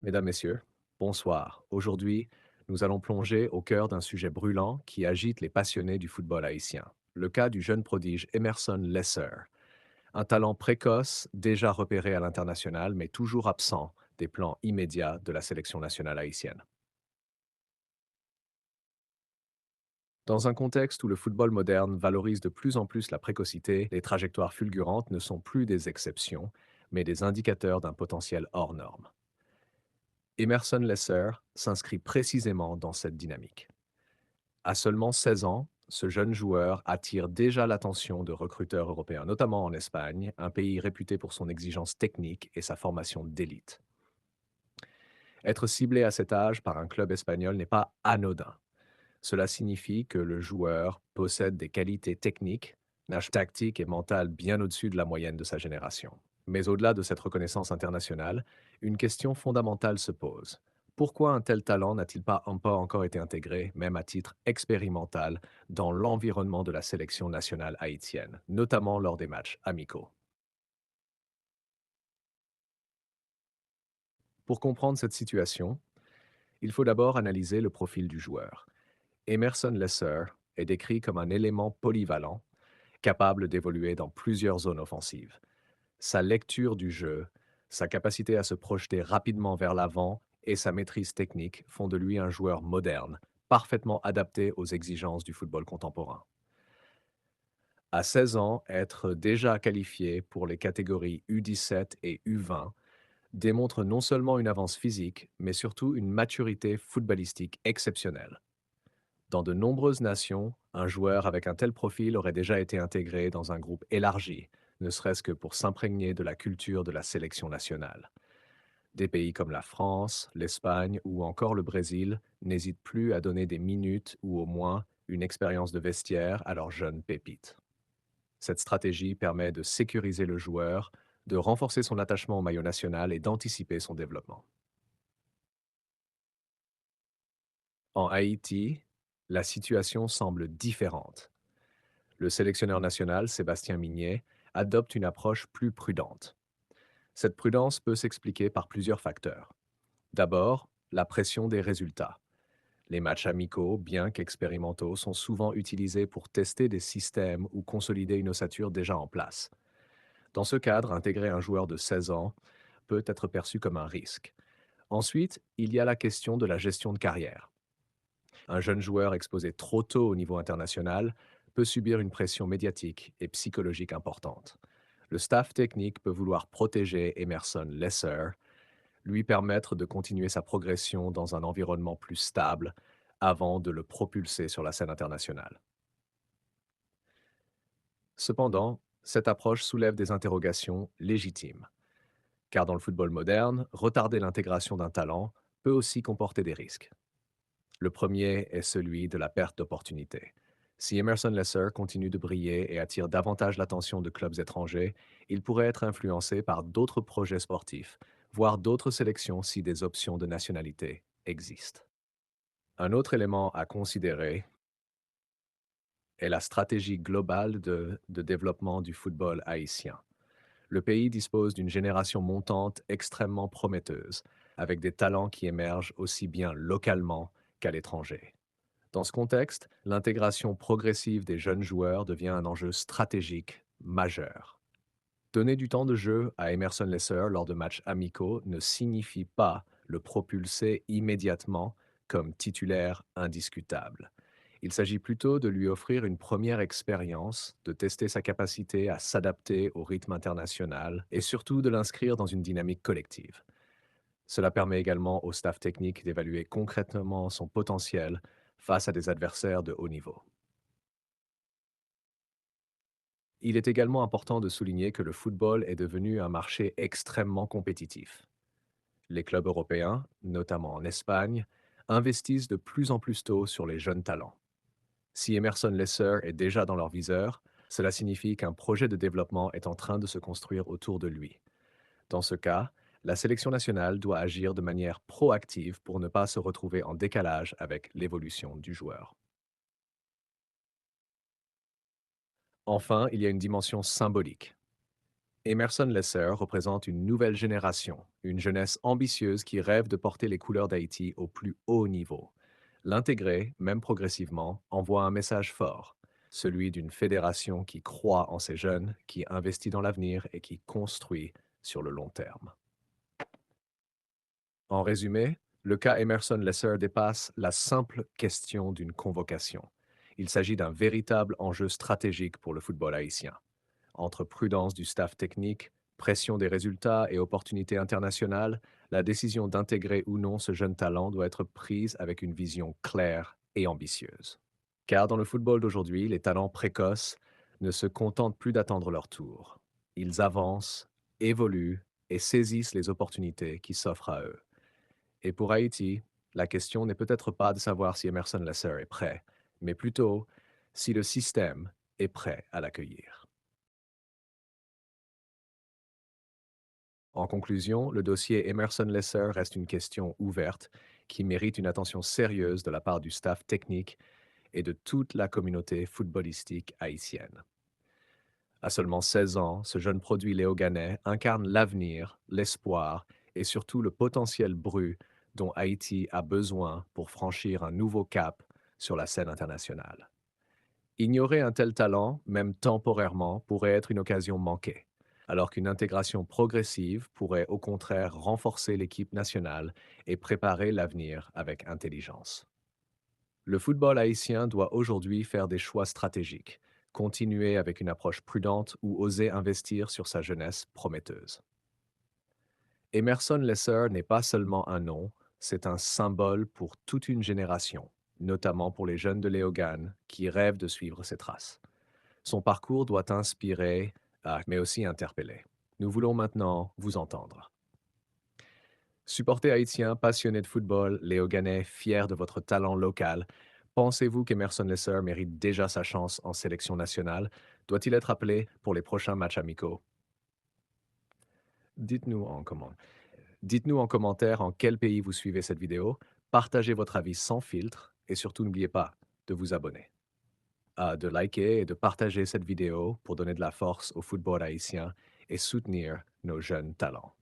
Mesdames, Messieurs, bonsoir. Aujourd'hui, nous allons plonger au cœur d'un sujet brûlant qui agite les passionnés du football haïtien. Le cas du jeune prodige Emerson Lesser, un talent précoce déjà repéré à l'international mais toujours absent des plans immédiats de la sélection nationale haïtienne. Dans un contexte où le football moderne valorise de plus en plus la précocité, les trajectoires fulgurantes ne sont plus des exceptions, mais des indicateurs d'un potentiel hors norme. Emerson Lesser s'inscrit précisément dans cette dynamique. À seulement 16 ans, ce jeune joueur attire déjà l'attention de recruteurs européens, notamment en Espagne, un pays réputé pour son exigence technique et sa formation d'élite. Être ciblé à cet âge par un club espagnol n'est pas anodin. Cela signifie que le joueur possède des qualités techniques, nage tactique et mentale bien au-dessus de la moyenne de sa génération. Mais au-delà de cette reconnaissance internationale, une question fondamentale se pose. Pourquoi un tel talent n'a-t-il pas encore été intégré, même à titre expérimental, dans l'environnement de la sélection nationale haïtienne, notamment lors des matchs amicaux? Pour comprendre cette situation, il faut d'abord analyser le profil du joueur. Emerson Lesser est décrit comme un élément polyvalent, capable d'évoluer dans plusieurs zones offensives. Sa lecture du jeu, sa capacité à se projeter rapidement vers l'avant et sa maîtrise technique font de lui un joueur moderne, parfaitement adapté aux exigences du football contemporain. À 16 ans, être déjà qualifié pour les catégories U17 et U20 démontre non seulement une avance physique, mais surtout une maturité footballistique exceptionnelle. Dans de nombreuses nations, un joueur avec un tel profil aurait déjà été intégré dans un groupe élargi, ne serait-ce que pour s'imprégner de la culture de la sélection nationale. Des pays comme la France, l'Espagne ou encore le Brésil n'hésitent plus à donner des minutes ou au moins une expérience de vestiaire à leurs jeunes pépites. Cette stratégie permet de sécuriser le joueur, de renforcer son attachement au maillot national et d'anticiper son développement. En Haïti, la situation semble différente. Le sélectionneur national, Sébastien Mignet, adopte une approche plus prudente. Cette prudence peut s'expliquer par plusieurs facteurs. D'abord, la pression des résultats. Les matchs amicaux, bien qu'expérimentaux, sont souvent utilisés pour tester des systèmes ou consolider une ossature déjà en place. Dans ce cadre, intégrer un joueur de 16 ans peut être perçu comme un risque. Ensuite, il y a la question de la gestion de carrière. Un jeune joueur exposé trop tôt au niveau international peut subir une pression médiatique et psychologique importante. Le staff technique peut vouloir protéger Emerson Lesser, lui permettre de continuer sa progression dans un environnement plus stable avant de le propulser sur la scène internationale. Cependant, cette approche soulève des interrogations légitimes, car dans le football moderne, retarder l'intégration d'un talent peut aussi comporter des risques. Le premier est celui de la perte d'opportunité. Si Emerson Lesser continue de briller et attire davantage l'attention de clubs étrangers, il pourrait être influencé par d'autres projets sportifs, voire d'autres sélections si des options de nationalité existent. Un autre élément à considérer est la stratégie globale de développement du football haïtien. Le pays dispose d'une génération montante extrêmement prometteuse, avec des talents qui émergent aussi bien localement qu'à l'étranger. Dans ce contexte, l'intégration progressive des jeunes joueurs devient un enjeu stratégique majeur. Donner du temps de jeu à Emerson Lesser lors de matchs amicaux ne signifie pas le propulser immédiatement comme titulaire indiscutable. Il s'agit plutôt de lui offrir une première expérience, de tester sa capacité à s'adapter au rythme international et surtout de l'inscrire dans une dynamique collective. Cela permet également au staff technique d'évaluer concrètement son potentiel face à des adversaires de haut niveau. Il est également important de souligner que le football est devenu un marché extrêmement compétitif. Les clubs européens, notamment en Espagne, investissent de plus en plus tôt sur les jeunes talents. Si Emerson Lesser est déjà dans leur viseur, cela signifie qu'un projet de développement est en train de se construire autour de lui. Dans ce cas, la sélection nationale doit agir de manière proactive pour ne pas se retrouver en décalage avec l'évolution du joueur. Enfin, il y a une dimension symbolique. Emerson Lesser représente une nouvelle génération, une jeunesse ambitieuse qui rêve de porter les couleurs d'Haïti au plus haut niveau. L'intégrer, même progressivement, envoie un message fort, celui d'une fédération qui croit en ses jeunes, qui investit dans l'avenir et qui construit sur le long terme. En résumé, le cas Emerson Lesser dépasse la simple question d'une convocation. Il s'agit d'un véritable enjeu stratégique pour le football haïtien. Entre prudence du staff technique, pression des résultats et opportunités internationales, la décision d'intégrer ou non ce jeune talent doit être prise avec une vision claire et ambitieuse. Car dans le football d'aujourd'hui, les talents précoces ne se contentent plus d'attendre leur tour. Ils avancent, évoluent et saisissent les opportunités qui s'offrent à eux. Et pour Haïti, la question n'est peut-être pas de savoir si Emerson Lesser est prêt, mais plutôt si le système est prêt à l'accueillir. En conclusion, le dossier Emerson Lesser reste une question ouverte qui mérite une attention sérieuse de la part du staff technique et de toute la communauté footballistique haïtienne. À seulement 16 ans, ce jeune produit léoganais incarne l'avenir, l'espoir et surtout le potentiel brut dont Haïti a besoin pour franchir un nouveau cap sur la scène internationale. Ignorer un tel talent, même temporairement, pourrait être une occasion manquée, alors qu'une intégration progressive pourrait au contraire renforcer l'équipe nationale et préparer l'avenir avec intelligence. Le football haïtien doit aujourd'hui faire des choix stratégiques, continuer avec une approche prudente ou oser investir sur sa jeunesse prometteuse. Emerson Lesser n'est pas seulement un nom, c'est un symbole pour toute une génération, notamment pour les jeunes de Léogane qui rêvent de suivre ses traces. Son parcours doit inspirer, mais aussi interpeller. Nous voulons maintenant vous entendre. Supporter haïtien, passionné de football, léoganais, fier de votre talent local, pensez-vous qu'Emerson Lesser mérite déjà sa chance en sélection nationale? Doit-il être appelé pour les prochains matchs amicaux? Dites-nous en, comment- Dites-nous en commentaire en quel pays vous suivez cette vidéo, partagez votre avis sans filtre et surtout n'oubliez pas de vous abonner, de liker et de partager cette vidéo pour donner de la force au football haïtien et soutenir nos jeunes talents.